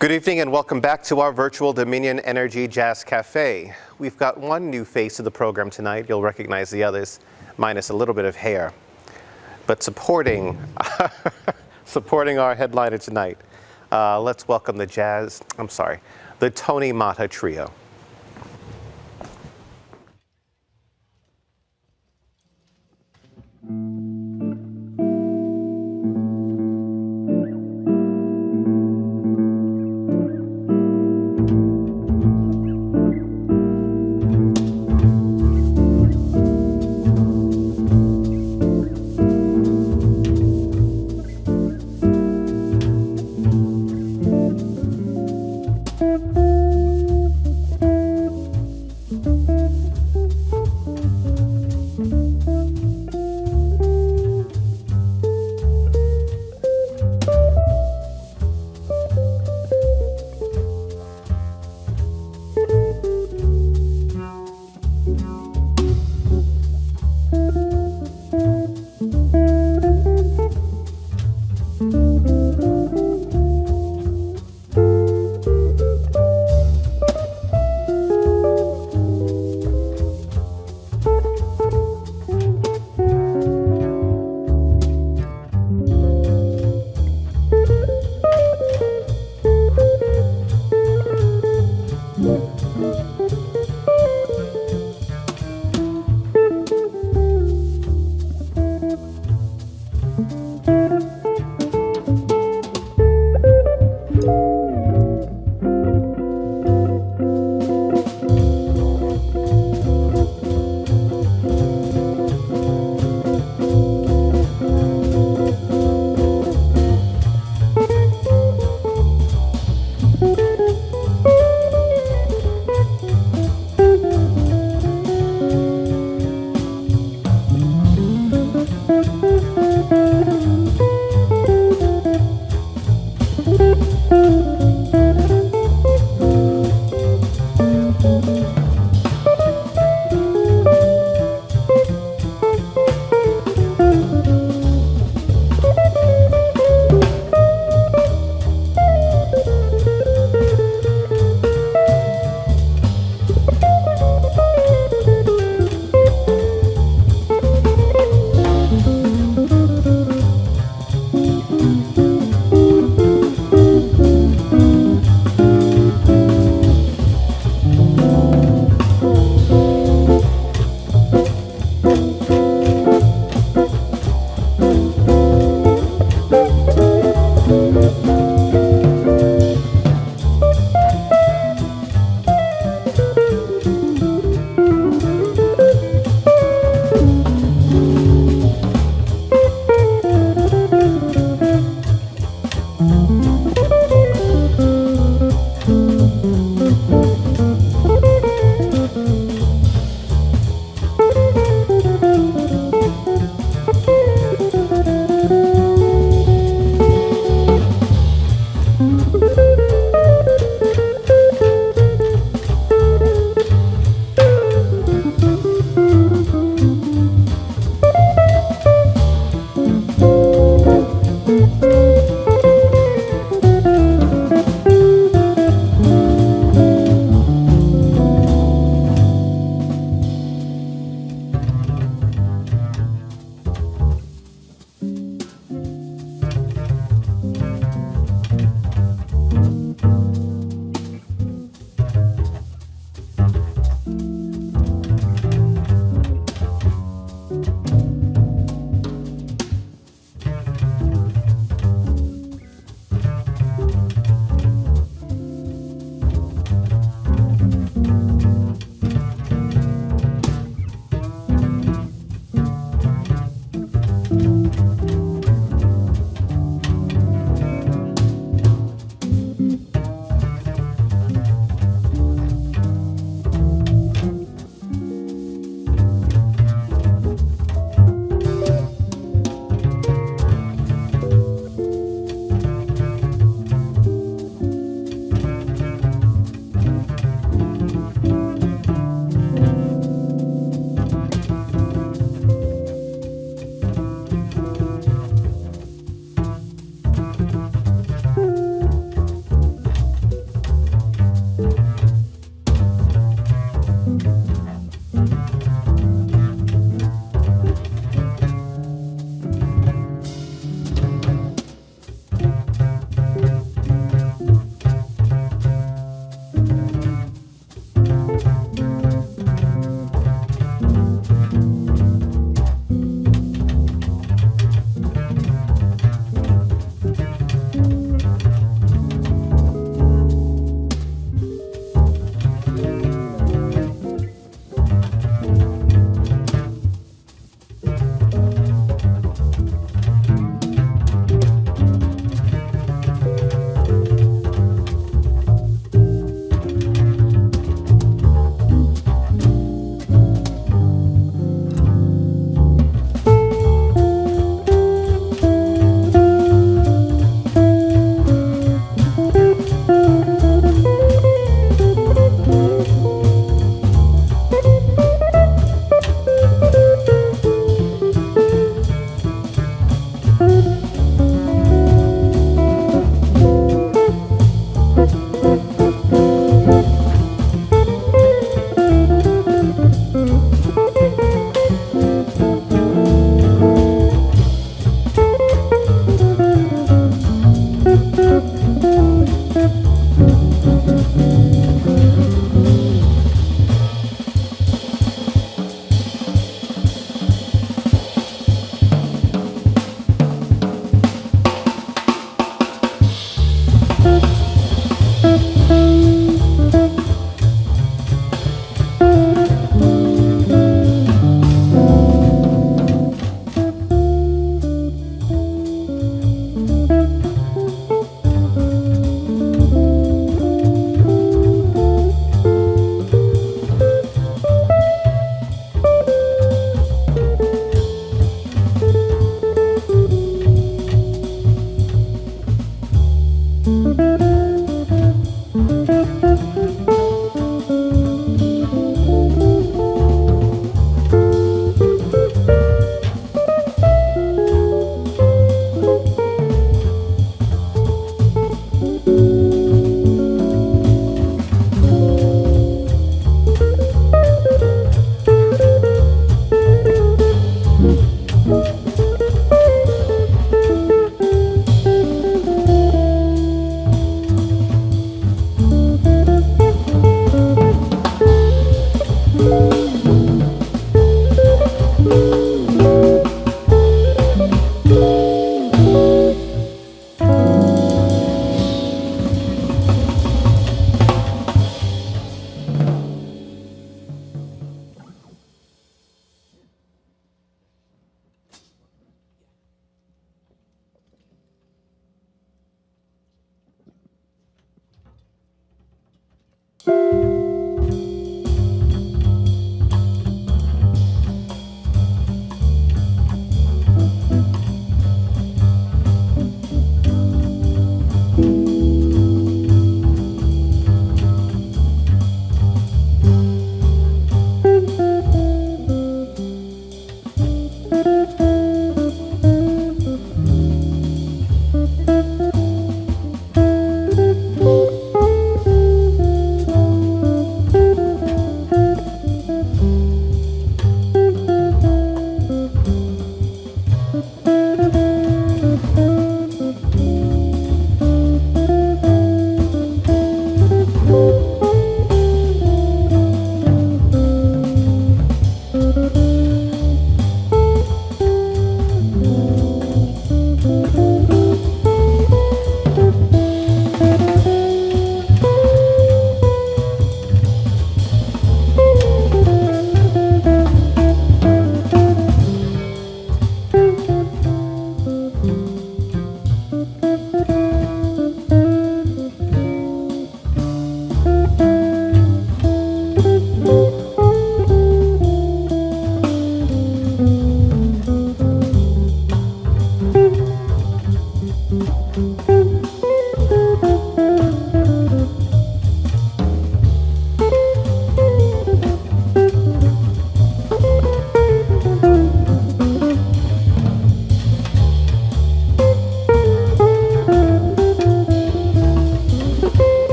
Good evening and welcome back to our virtual Dominion Energy Jazz Cafe. We've got one new face to the program tonight. You'll recognize the others, minus a little bit of hair. But supporting our headliner tonight, let's welcome the Tony Mata Trio.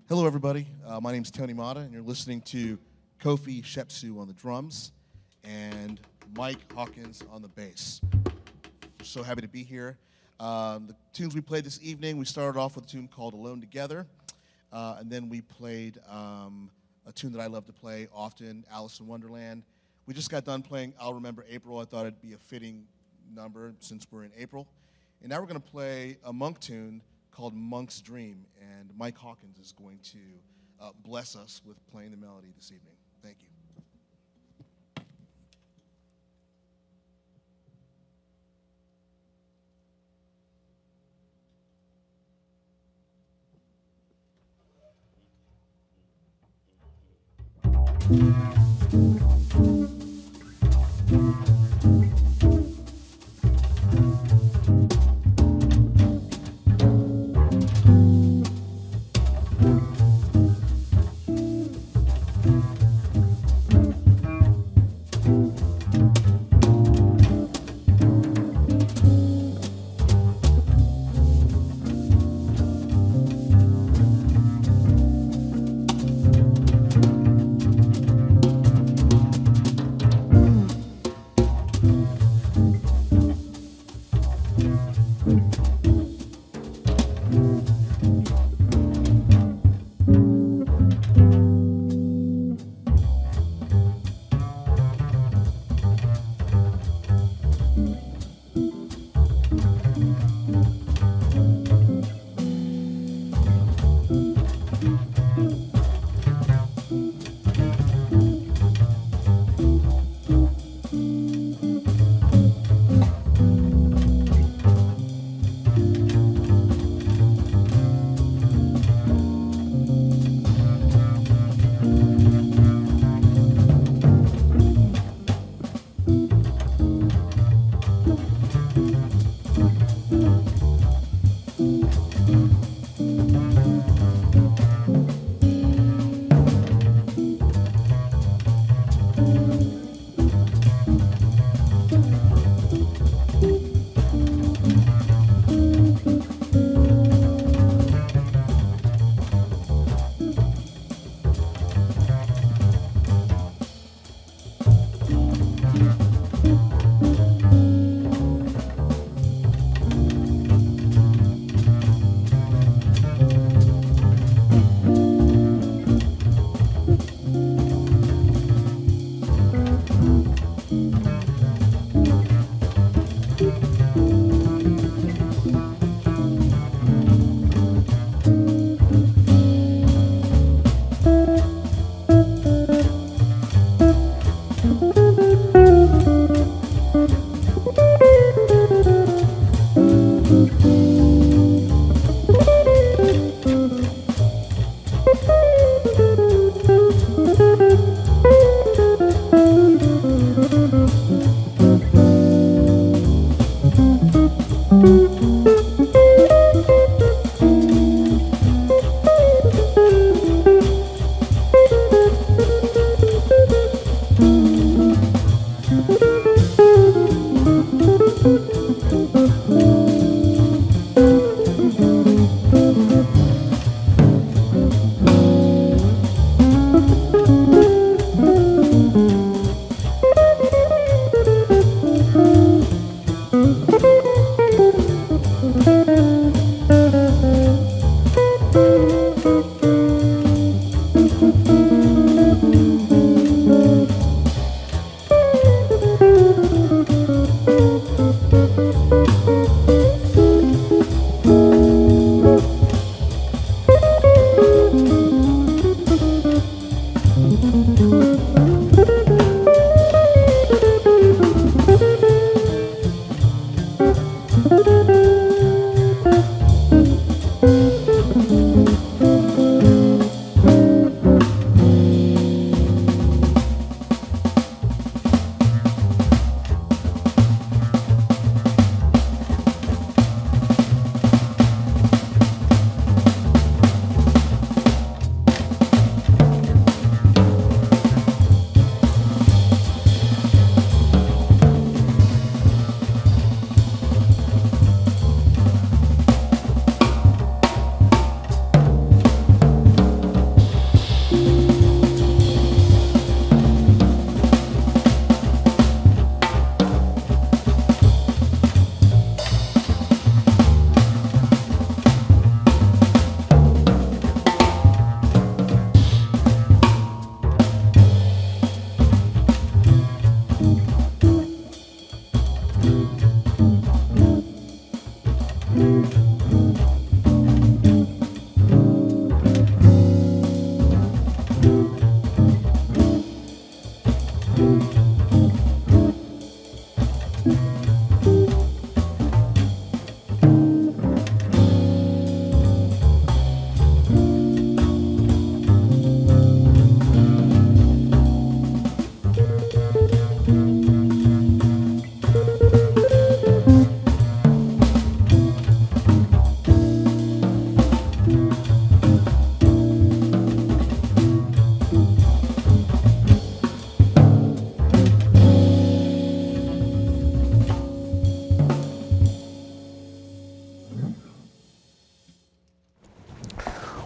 Hello, everybody. My name's Tony Mata, and you're listening to Kofi Shepsu on the drums and Mike Hawkins on the bass. We're so happy to be here. The tunes we played this evening, we started off with a tune called Alone Together, and then we played a tune that I love to play often, Alice in Wonderland. We just got done playing I'll Remember April. I thought it'd be a fitting number since we're in April. And now we're going to play a monk tune called Monk's Dream, and Mike Hawkins is going to bless us with playing the melody this evening. Thank you.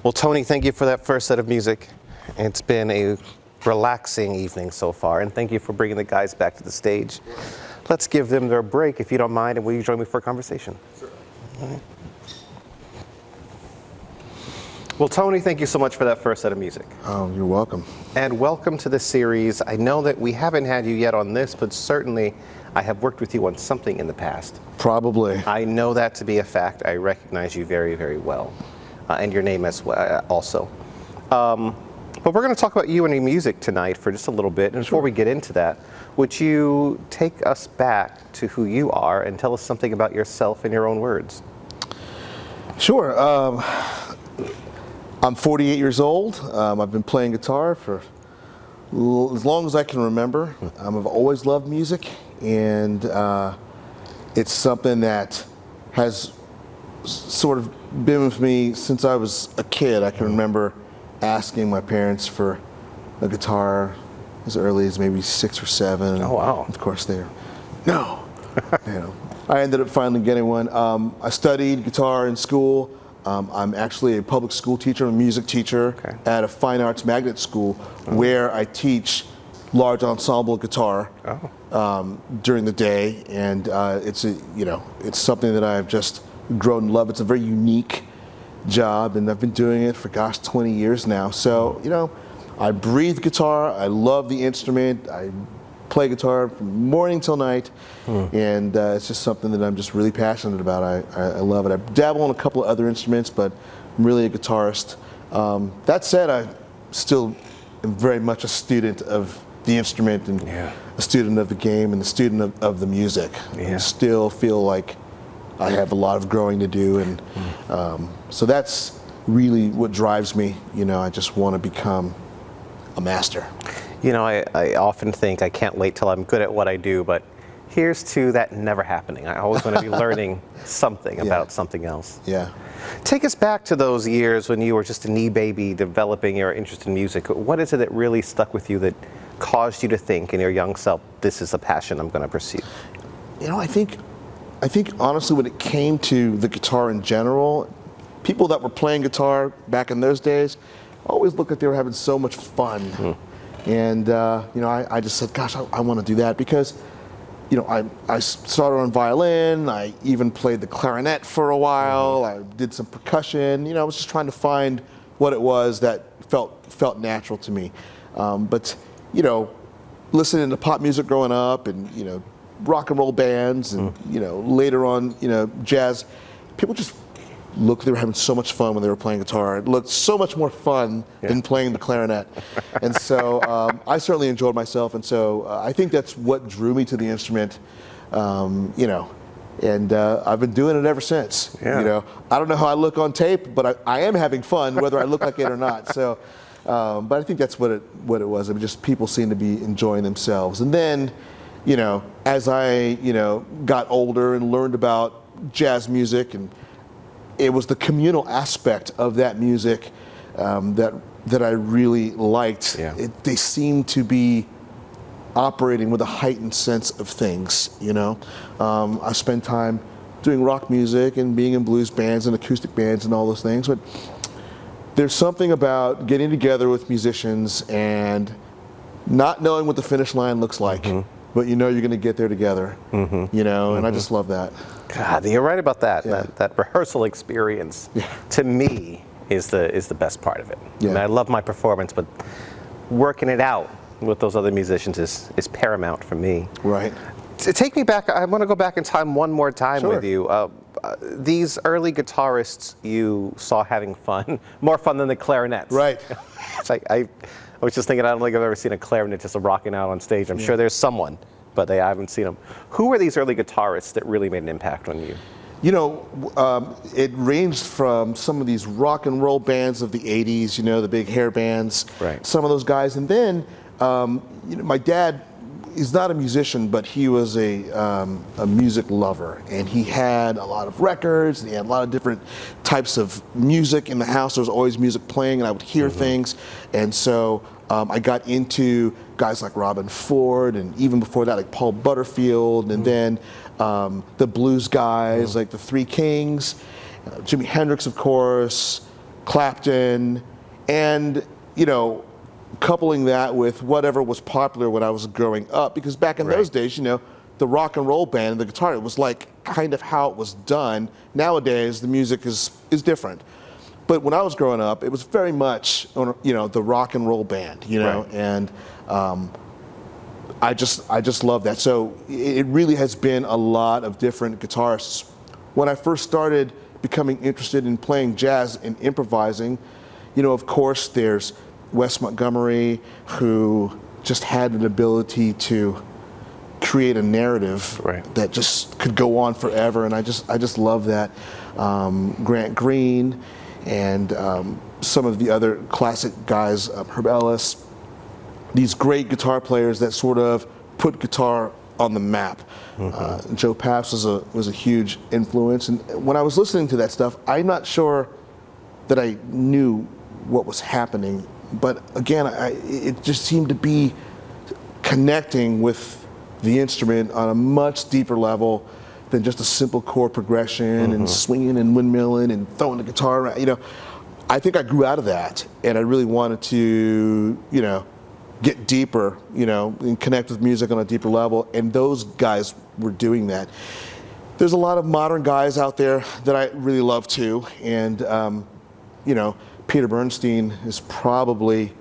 Well, Tony, thank you for that first set of music. It's been a relaxing evening so far, and thank you for bringing the guys back to the stage. Let's give them their break, if you don't mind, and will you join me for a conversation? Sure. All right. Well, Tony, thank you so much for that first set of music. Oh, you're welcome. And welcome to the series. I know that we haven't had you yet on this, but certainly I have worked with you on something in the past. Probably. I know that to be a fact. I recognize you very, very well, and your name as well, also. But we're going to talk about you and your music tonight for just a little bit. And before we get into that, would you take us back to who you are and tell us something about yourself in your own words? Sure. I'm 48 years old. I've been playing guitar for as long as I can remember. I've always loved music, and it's something that has sort of been with me since I was a kid. I can remember asking my parents for a guitar as early as maybe 6 or 7. Oh, wow. Of course, they're, no. You know, I ended up finally getting one. I studied guitar in school. I'm actually a public school teacher, a music teacher at a fine arts magnet school where I teach large ensemble guitar during the day, and it's something that I've just grown to love. It's a very unique job, and I've been doing it for 20 years now. So I breathe guitar. I love the instrument. I play guitar from morning till night, and it's just something that I'm just really passionate about. I love it. I dabble on a couple of other instruments, but I'm really a guitarist. That said, I still am very much a student of the instrument, and a student of the game, and a student of the music. I still feel like I have a lot of growing to do, and so that's really what drives me. I just want to become a master. I often think I can't wait till I'm good at what I do, but here's to that never happening. I always want to be learning something about something else. Yeah. Take us back to those years when you were just a knee baby developing your interest in music. What is it that really stuck with you that caused you to think in your young self, this is a passion I'm going to pursue? I think honestly, when it came to the guitar in general, people that were playing guitar back in those days always looked like they were having so much fun. And, I just said, gosh, I want to do that because, I started on violin. I even played the clarinet for a while. I did some percussion. I was just trying to find what it was that felt natural to me. But, listening to pop music growing up and, rock and roll bands and, later on, jazz, people just looked, they were having so much fun when they were playing guitar. It looked so much more fun than playing the clarinet. And so I certainly enjoyed myself. And so I think that's what drew me to the instrument, and I've been doing it ever since. I don't know how I look on tape, but I am having fun whether I look like it or not. So, but I think that's what it was. I mean, just people seem to be enjoying themselves. And then, as I, got older and learned about jazz music, and it was the communal aspect of that music that I really liked. They seemed to be operating with a heightened sense of things. I spent time doing rock music and being in blues bands and acoustic bands and all those things, but there's something about getting together with musicians and not knowing what the finish line looks like, but you're going to get there together. And I just love that. God, you're right about that. That rehearsal experience, to me, is the best part of it. I mean, I love my performance, but working it out with those other musicians is paramount for me. Right. To take me back, I want to go back in time one more time with you. These early guitarists you saw having fun, more fun than the clarinets. Right. It's like I was just thinking, I don't think I've ever seen a clarinet just rocking out on stage. I'm sure there's someone, but I haven't seen them. Who were these early guitarists that really made an impact on you? It ranged from some of these rock and roll bands of the 80s, the big hair bands, some of those guys. And then, my dad is not a musician, but he was a music lover. And he had a lot of records, and he had a lot of different types of music in the house. There was always music playing, and I would hear things. And so I got into guys like Robin Ford, and even before that, like Paul Butterfield, and then the blues guys like the Three Kings, Jimi Hendrix, of course, Clapton, and, you know, coupling that with whatever was popular when I was growing up, because back in those days, you know, the rock and roll band and the guitar, it was like kind of how it was done. Nowadays, the music is different. But when I was growing up, it was very much, you know, the rock and roll band, you know, and I just love that. So it really has been a lot of different guitarists. When I first started becoming interested in playing jazz and improvising, you know, of course, there's Wes Montgomery, who just had an ability to create a narrative that just could go on forever, and I just love that. Grant Green and some of the other classic guys, Herb Ellis, these great guitar players that sort of put guitar on the map. Joe Pass was a huge influence, and when I was listening to that stuff, I'm not sure that I knew what was happening, but again, it just seemed to be connecting with the instrument on a much deeper level than just a simple chord progression and swinging and windmilling and throwing the guitar around. You know, I think I grew out of that, and I really wanted to, you know, get deeper, you know, and connect with music on a deeper level, and those guys were doing that. There's a lot of modern guys out there that I really love too, and you know, Peter Bernstein is probably,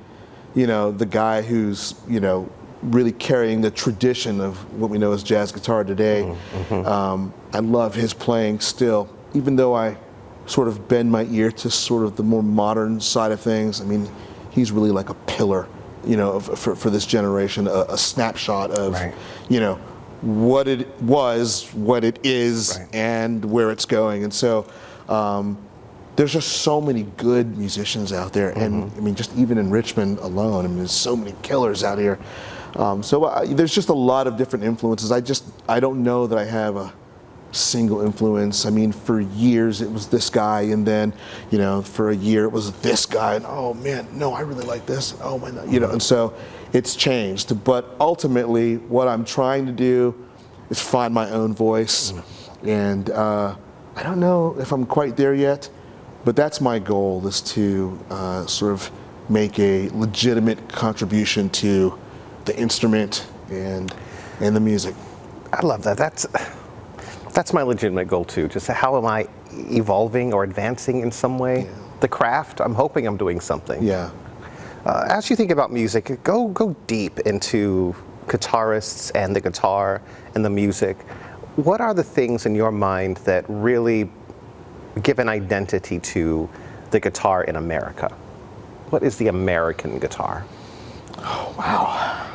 you know, the guy who's, you know, really carrying the tradition of what we know as jazz guitar today. I love his playing still, even though I sort of bend my ear to sort of the more modern side of things. I mean, he's really like a pillar, you know, for this generation, a snapshot of, you know, what it was, what it is, and where it's going. And so there's just so many good musicians out there, and I mean, just even in Richmond alone, I mean, there's so many killers out here. So there's just a lot of different influences. I don't know that I have a single influence. I mean, for years it was this guy, and then, you know, for a year it was this guy, and oh man, no, I really like this. Oh my, you know, and so it's changed. But ultimately, what I'm trying to do is find my own voice, and I don't know if I'm quite there yet, but that's my goal, is to sort of make a legitimate contribution to the instrument and the music. I love that. That's my legitimate goal too. Just how am I evolving or advancing in some way? The craft, I'm hoping I'm doing something. As you think about music, go deep into guitarists and the guitar and the music. What are the things in your mind that really give an identity to the guitar in America? What is the American guitar? Oh, wow.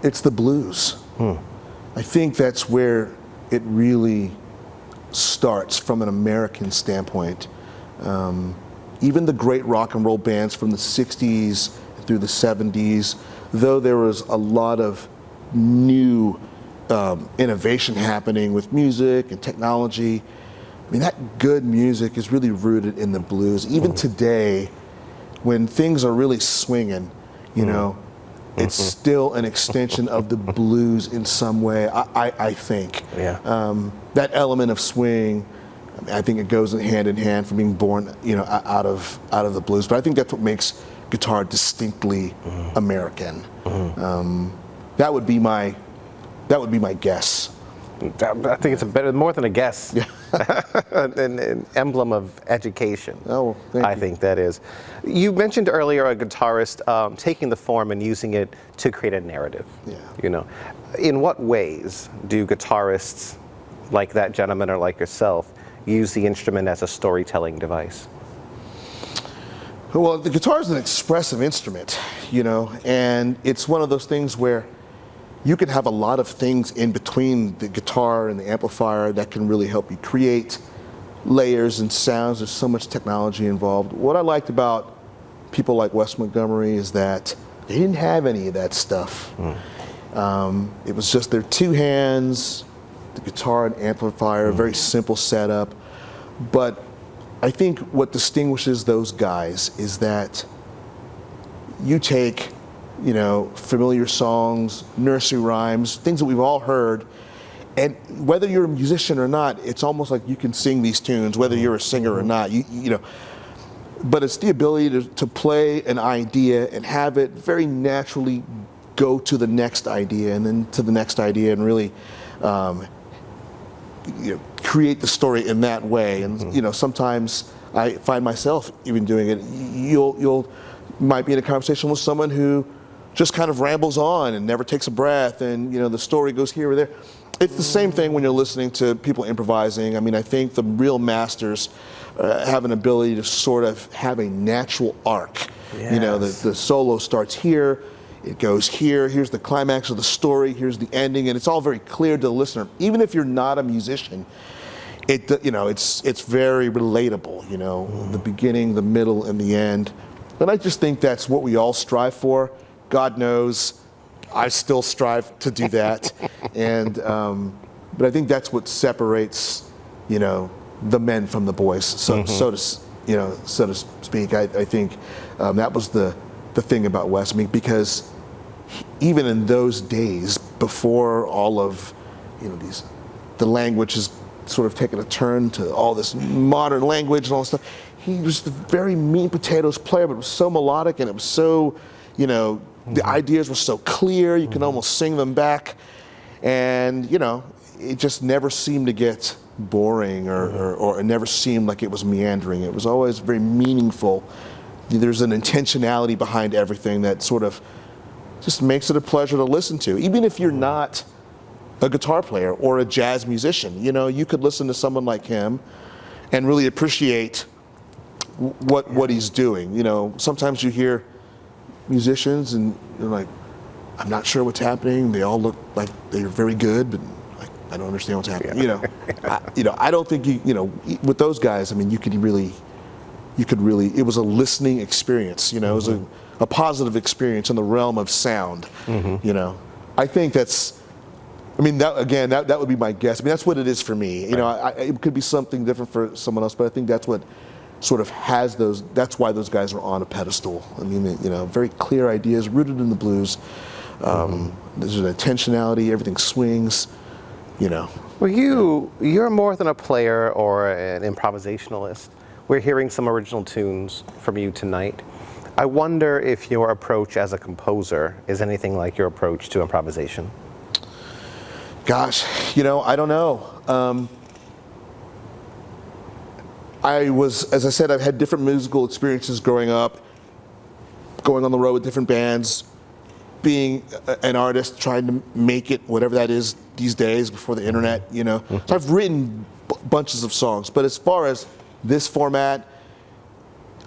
It's the blues. I think that's where it really starts from an American standpoint. Even the great rock and roll bands from the 60s through the 70s, though there was a lot of new innovation happening with music and technology, I mean, that good music is really rooted in the blues. Even today, when things are really swinging, you know, it's still an extension of the blues in some way, I think. That element of swing, I think it goes hand in hand from being born, you know, out of the blues. But I think that's what makes guitar distinctly American. That would be my guess. I think it's more than a guess. an emblem of education. Oh, thank you. I think that is. You mentioned earlier a guitarist taking the form and using it to create a narrative. You know, in what ways do guitarists like that gentleman or like yourself use the instrument as a storytelling device? Well, the guitar is an expressive instrument, you know, and it's one of those things where you can have a lot of things in between the guitar and the amplifier that can really help you create layers and sounds. There's so much technology involved. What I liked about people like Wes Montgomery is that they didn't have any of that stuff. It was just their two hands, the guitar and amplifier, very simple setup. But I think what distinguishes those guys is that you take, you know, familiar songs, nursery rhymes, things that we've all heard, And whether you're a musician or not, it's almost like you can sing these tunes, whether you're a singer or not. You know, but it's the ability to play an idea and have it very naturally go to the next idea and then to the next idea and really you know, create the story in that way. And you know, sometimes I find myself even doing it. You'll might be in a conversation with someone who just kind of rambles on and never takes a breath, and you know, the story goes here or there. It's the same thing when you're listening to people improvising. I mean, I think the real masters have an ability to sort of have a natural arc. Yes. You know, the solo starts here, it goes here, here's the climax of the story, here's the ending, and it's all very clear to the listener. Even if you're not a musician, you know, it's very relatable, you know, the beginning, the middle, and the end. And I just think that's what we all strive for. God knows I still strive to do that. And but I think that's what separates, you know, the men from the boys, so to speak. I think that was the thing about Wes. I mean, because even in those days, before all of, you know, the language has sort of taken a turn to all this modern language and all this stuff, he was a very meat and potatoes player, but it was so melodic and it was so, you know, the ideas were so clear, you can almost sing them back. And, you know, it just never seemed to get boring or it never seemed like it was meandering. It was always very meaningful. There's an intentionality behind everything that sort of just makes it a pleasure to listen to. Even if you're not a guitar player or a jazz musician, you know, you could listen to someone like him and really appreciate what he's doing. You know, sometimes you hear musicians and you're like, I'm not sure what's happening. They all look like they're very good, but like, I don't understand what's happening. You know, I don't think you know, with those guys, I mean, you could really, it was a listening experience. You know, it was a positive experience in the realm of sound. You know, I think that's, I mean, that would be my guess. I mean, that's what it is for me. You know, it could be something different for someone else, but I think that's what sort of has those, that's why those guys are on a pedestal. I mean, you know, very clear ideas, rooted in the blues. There's an intentionality, everything swings, you know. Well, you're more than a player or an improvisationalist. We're hearing some original tunes from you tonight. I wonder if your approach as a composer is anything like your approach to improvisation. Gosh, you know, I don't know. As I said, I've had different musical experiences growing up, going on the road with different bands, being an artist, trying to make it, whatever that is these days before the internet, you know. So I've written bunches of songs, but as far as this format,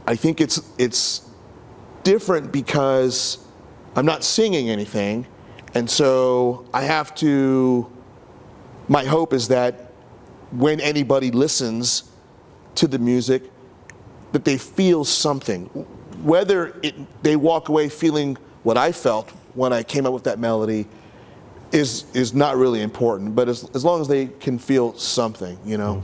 I think it's different because I'm not singing anything, and so I have to, my hope is that when anybody listens to the music, that they feel something. Whether they walk away feeling what I felt when I came up with that melody is not really important, but as long as they can feel something, you know.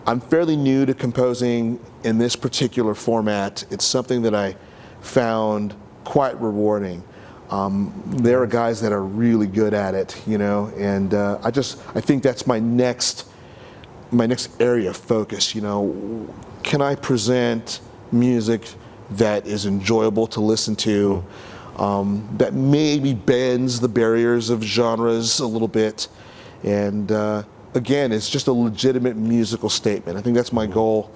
I'm fairly new to composing in this particular format. It's something that I found quite rewarding. There are guys that are really good at it, you know, and I think that's my next area of focus. You know, can I present music that is enjoyable to listen to, that maybe bends the barriers of genres a little bit, and again, it's just a legitimate musical statement. I think that's my goal,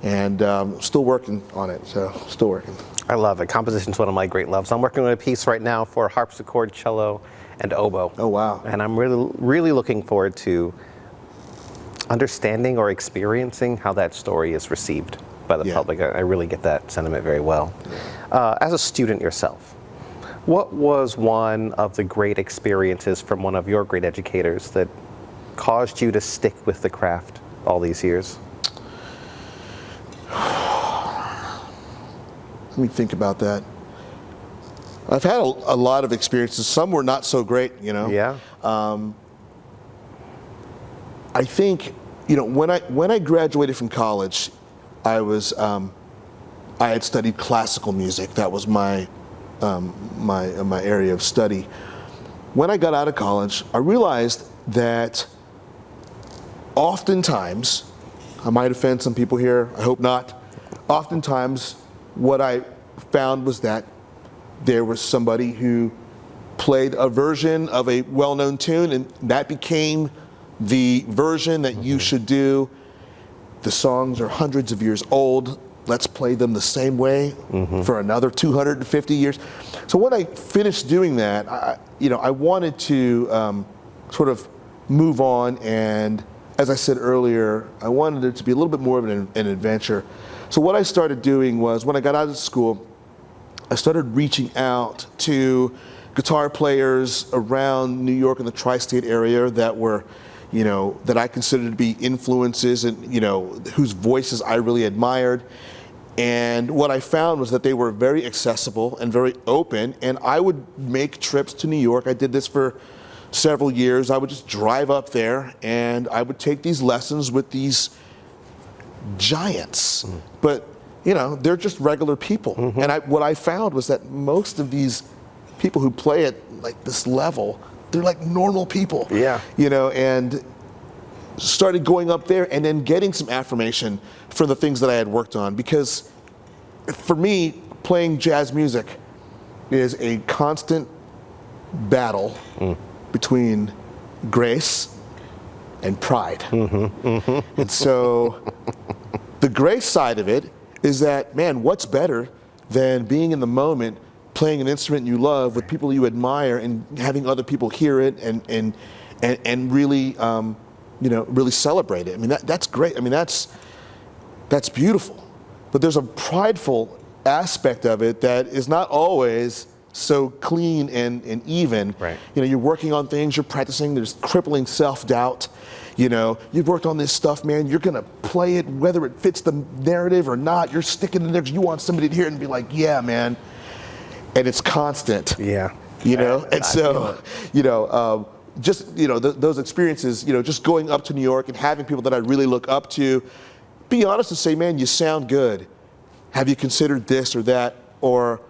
and still working on it, so still working. I love it. Composition's one of my great loves. I'm working on a piece right now for harpsichord, cello, and oboe. Oh, wow. And I'm really looking forward to understanding or experiencing how that story is received by the public. I really get that sentiment very well. As a student yourself, what was one of the great experiences from one of your great educators that caused you to stick with the craft all these years? Let me think about that. I've had a lot of experiences. Some were not so great, you know. Yeah. I think, you know, when I graduated from college, I had studied classical music. That was my area of study. when I got out of college, I realized that oftentimes, I might offend some people here, I hope not, oftentimes what I found was that there was somebody who played a version of a well-known tune, and that became the version that you should do. The songs are hundreds of years old. Let's play them the same way for another 250 years. So when I finished doing that, I wanted to sort of move on, and as I said earlier, I wanted it to be a little bit more of an adventure. So what I started doing was, when I got out of school, I started reaching out to guitar players around New York and the tri-state area that were, that I considered to be influences and, whose voices I really admired. And what I found was that they were very accessible and very open, and I would make trips to New York. I did this for several years. I would just drive up there and I would take these lessons with these giants. But, they're just regular people. And what I found was that most of these people who play at like this level, they're like normal people. Yeah. And started going up there and then getting some affirmation for the things that I had worked on. Because for me, playing jazz music is a constant battle between grace and pride. And so the grace side of it is that, man, what's better than being in the moment, playing an instrument you love with people you admire and having other people hear it and really, really celebrate it. I mean, that's great. I mean, that's beautiful. But there's a prideful aspect of it that is not always so clean and even. Right. You're working on things, you're practicing, there's crippling self-doubt. You've worked on this stuff, man, you're gonna play it whether it fits the narrative or not. You're sticking in there because you want somebody to hear it and be like, yeah, man. And it's constant. Yeah. And so, just, those experiences, just going up to New York and having people that I really look up to, be honest and say, man, you sound good. Have you considered this or that? Or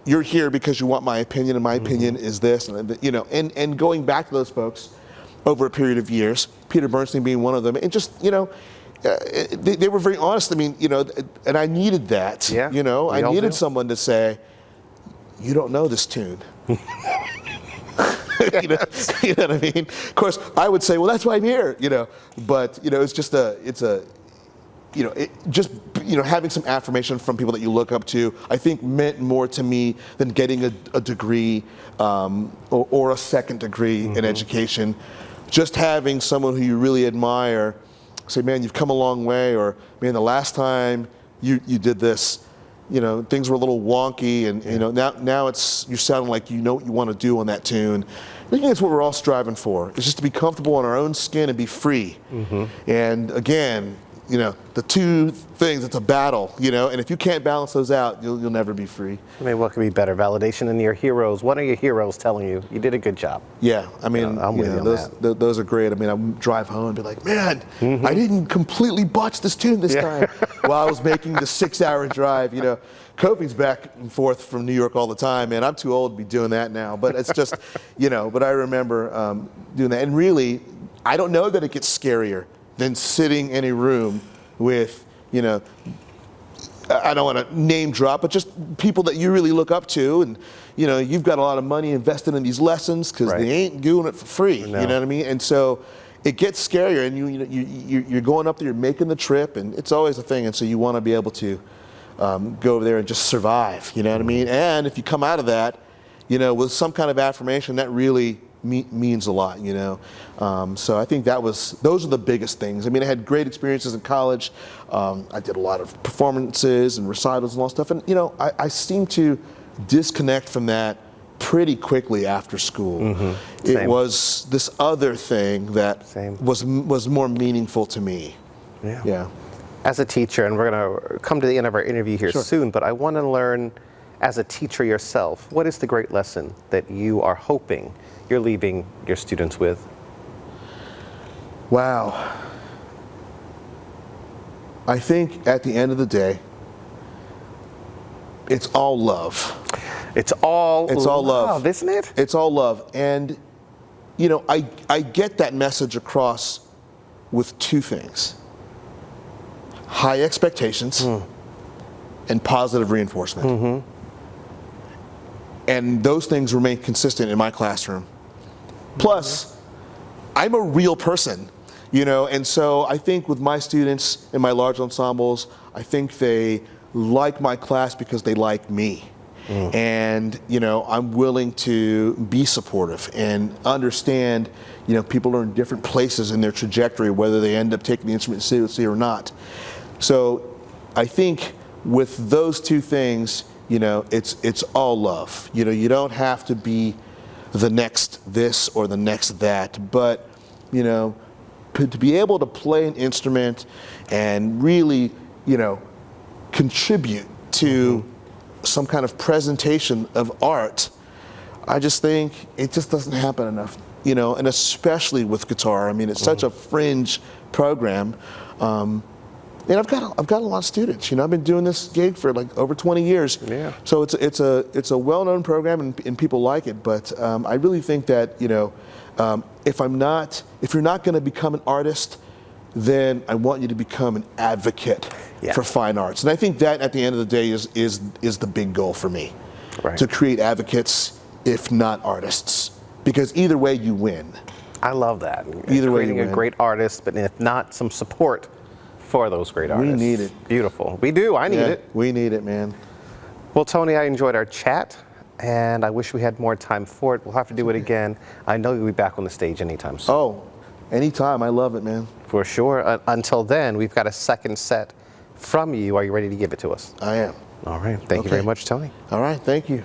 you're here because you want my opinion, and my opinion is this, and going back to those folks over a period of years, Peter Bernstein being one of them, and just, they were very honest. I mean, and I needed that. Yeah, I needed someone to say, you don't know this tune. You know what I mean? Of course, I would say, well, that's why I'm here, But, it's just having some affirmation from people that you look up to, I think meant more to me than getting a degree or a second degree in education. Just having someone who you really admire say, man, you've come a long way, or man, the last time you did this, things were a little wonky, and now you're sounding like you know what you want to do on that tune. I think that's what we're all striving for. It's just to be comfortable in our own skin and be free. And again, the two things, it's a battle, and if you can't balance those out, you'll never be free. I mean, what could be better? Validation than your heroes. What are your heroes telling you? You did a good job. Yeah, I mean, I'm with you on those are great. I mean, I drive home and be like, man, I didn't completely botch this tune this time while I was making the 6-hour drive. Kofi's back and forth from New York all the time, man. I'm too old to be doing that now, but it's just, but I remember doing that. And really, I don't know that it gets scarier than sitting in a room with, I don't want to name drop, but just people that you really look up to, and you've got a lot of money invested in these lessons because they ain't doing it for free. No. You know what I mean? And so it gets scarier, and you're going up there, you're making the trip, and it's always a thing. And so you want to be able to go over there and just survive. You know what I mean? And if you come out of that, with some kind of affirmation, that really means a lot, So I think those are the biggest things. I mean, I had great experiences in college. I did a lot of performances and recitals and all that stuff. And, I seem to disconnect from that pretty quickly after school. It was this other thing that was more meaningful to me. Yeah. As a teacher, and we're going to come to the end of our interview here soon, but I want to learn, as a teacher yourself, what is the great lesson that you are hoping you're leaving your students with? Wow. I think at the end of the day, It's all love. It's all love, isn't it? It's all love. And, you know, I get that message across with two things: high expectations and positive reinforcement. Mm-hmm. And those things remain consistent in my classroom. Plus, I'm a real person, you know, and so I think with my students in my large ensembles, I think they like my class because they like me. And, you know, I'm willing to be supportive and understand, you know, people are in different places in their trajectory, whether they end up taking the instrument seriously or not. So I think with those two things, you know, it's all love. You know, you don't have to be the next this or the next that, but, you know, to be able to play an instrument and really, you know, contribute to some kind of presentation of art, I just think it just doesn't happen enough, you know, and especially with guitar. I mean, it's such a fringe program. And I've got a lot of students. You know, I've been doing this gig for like over 20 years. Yeah. So it's a well-known program and people like it. But I really think that, you know, if you're not going to become an artist, then I want you to become an advocate for fine arts. And I think that at the end of the day is the big goal for me. Right. To create advocates, if not artists. Because either way you win. I love that. Either way you Creating a win. great artist, but if not, some support for those great artists. We need it. Beautiful. We do. I need it. We need it, man. Well, Tony, I enjoyed our chat, and I wish we had more time for it. We'll have to do it again. I know you'll be back on the stage anytime soon. Oh, anytime. I love it, man. For sure. Until then, we've got a second set from you. Are you ready to give it to us? I am. All right. Thank you very much, Tony. All right. Thank you.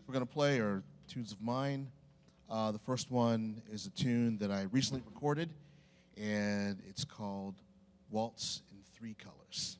We're going to play are tunes of mine. The first one is a tune that I recently recorded, and it's called Waltz in Three Colors.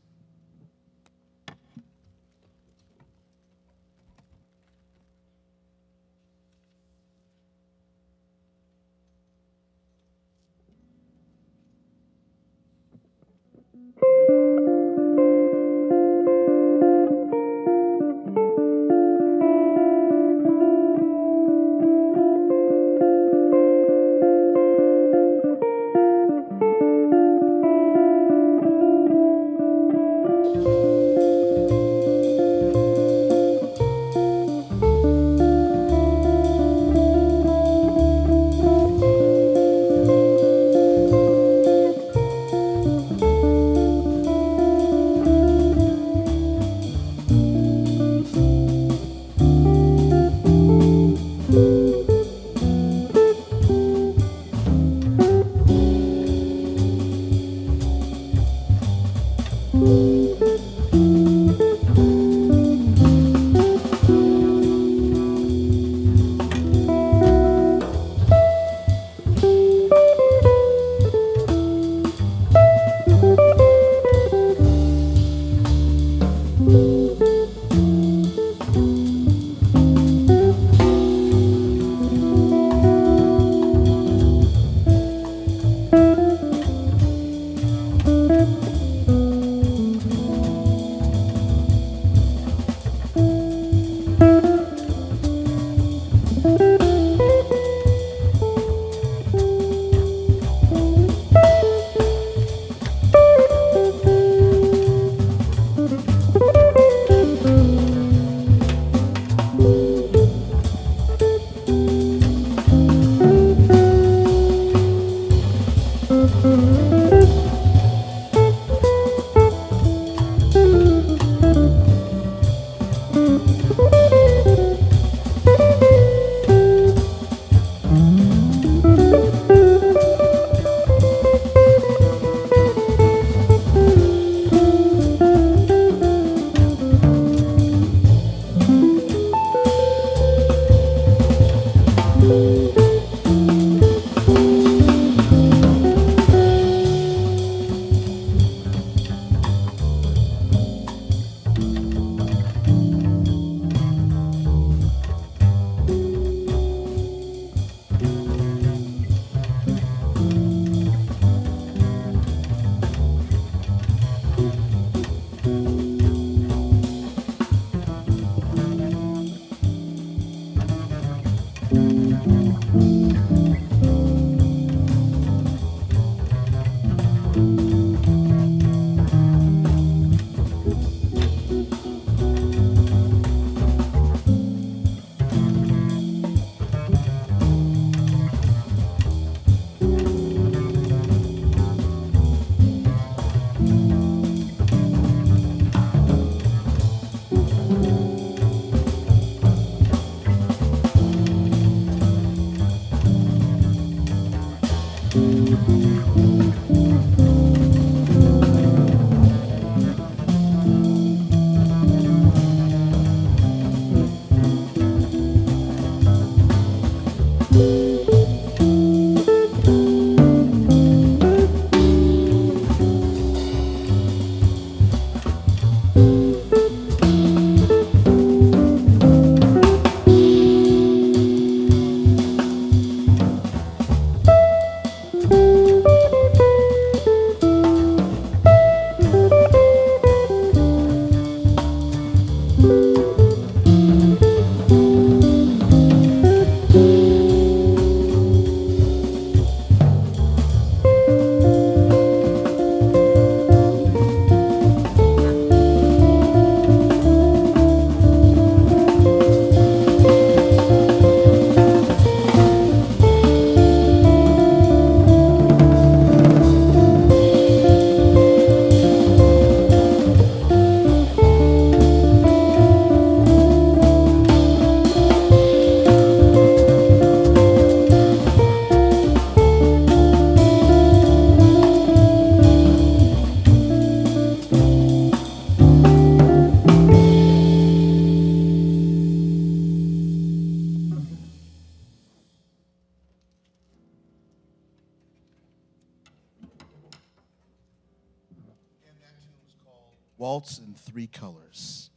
Waltz in Three Colors.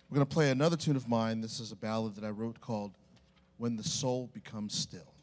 We're going to play another tune of mine. This is a ballad that I wrote called When the Soul Becomes Still.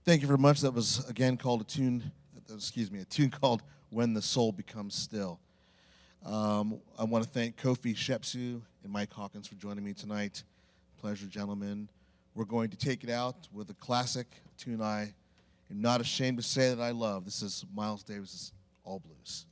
Thank you very much. That was again called a tune called When the Soul Becomes Still. I want to thank Kofi Shepsu and Mike Hawkins for joining me tonight. Pleasure, gentlemen. We're going to take it out with a classic tune I am not ashamed to say that I love. This is Miles Davis's All Blues.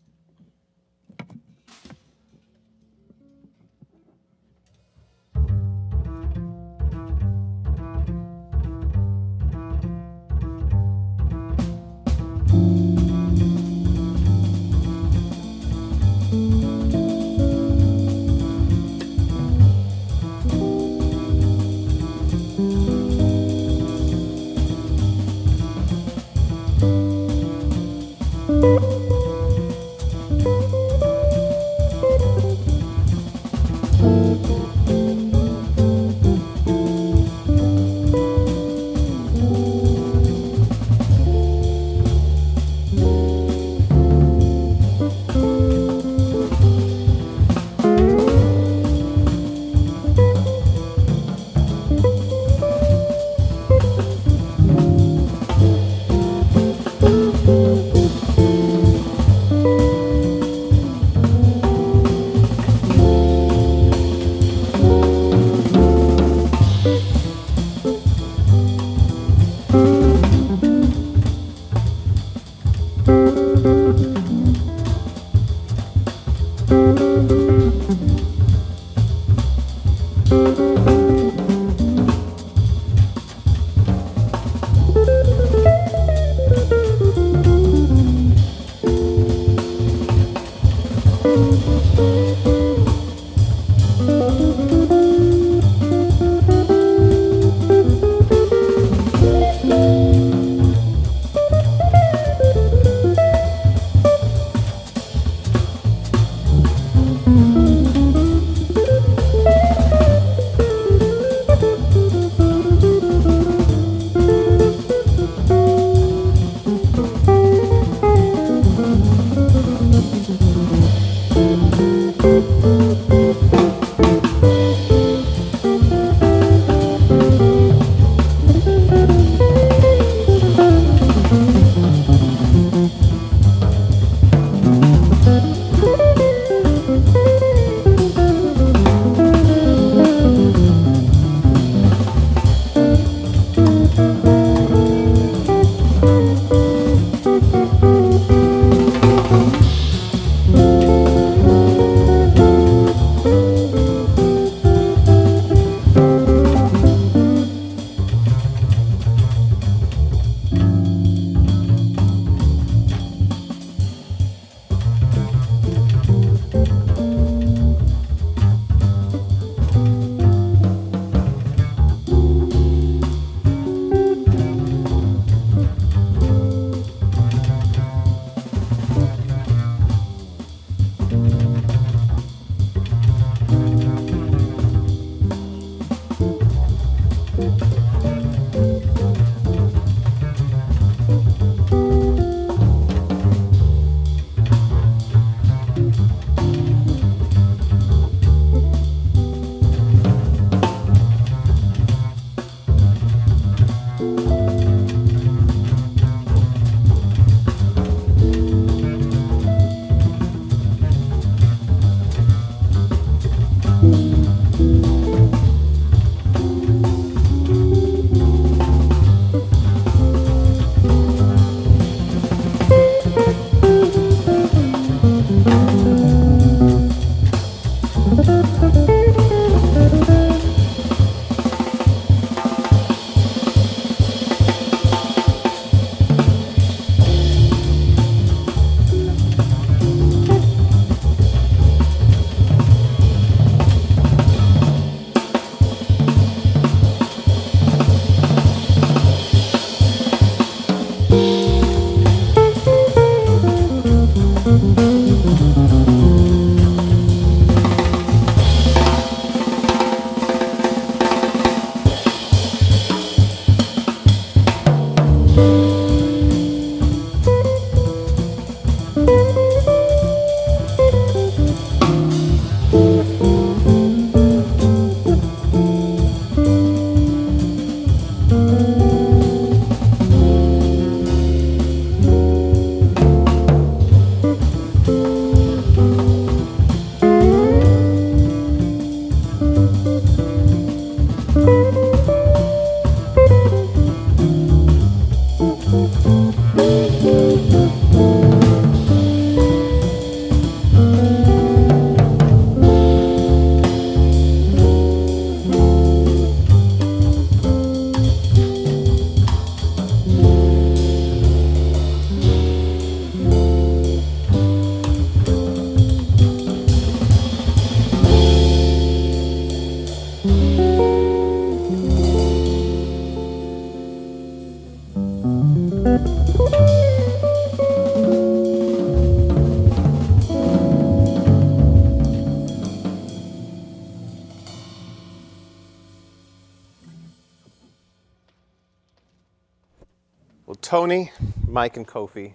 Tony, Mike, and Kofi,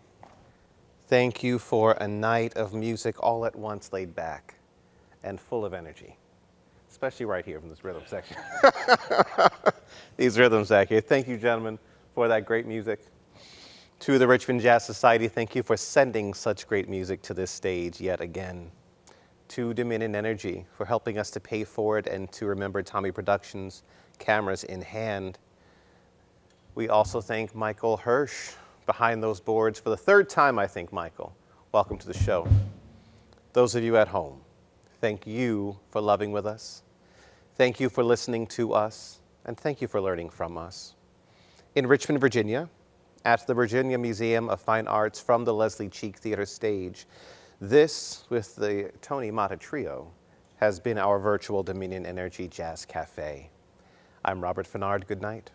thank you for a night of music all at once, laid back and full of energy, especially right here from this rhythm section. These rhythms back here. Thank you, gentlemen, for that great music. To the Richmond Jazz Society, thank you for sending such great music to this stage yet again. To Dominion Energy for helping us to pay for it and to remember Tommy Productions, cameras in hand. We also thank Michael Hirsch behind those boards for the third time, I think, Michael. Welcome to the show. Those of you at home, thank you for loving with us. Thank you for listening to us, and thank you for learning from us. In Richmond, Virginia, at the Virginia Museum of Fine Arts from the Leslie Cheek Theater stage, this, with the Tony Mata Trio, has been our virtual Dominion Energy Jazz Cafe. I'm Robert Fennard. Good night.